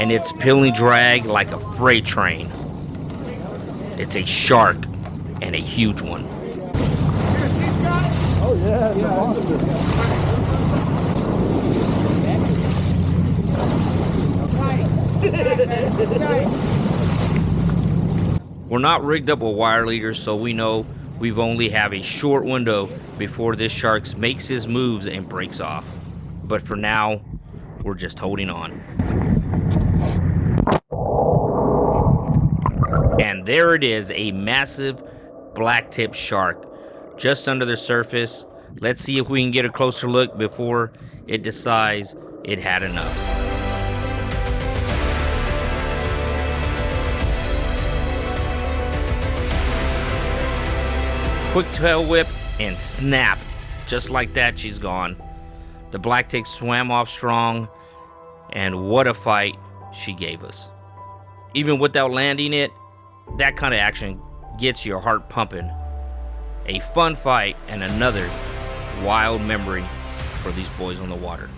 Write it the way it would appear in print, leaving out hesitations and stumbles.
and it's pulling drag like a freight train. It's a shark, and a huge one. Oh yeah, it's a monster. We're not rigged up with wire leaders, so we know we've only have a short window before this shark makes his moves and breaks off. But for now, we're just holding on. And there it is, a massive black-tip shark just under the surface. Let's see if we can get a closer look before it decides it had enough. Quick tail whip and snap. Just like that, she's gone. The black-tip swam off strong, and what a fight she gave us. Even without landing it, that kind of action gets your heart pumping. A fun fight and another wild memory for these boys on the water.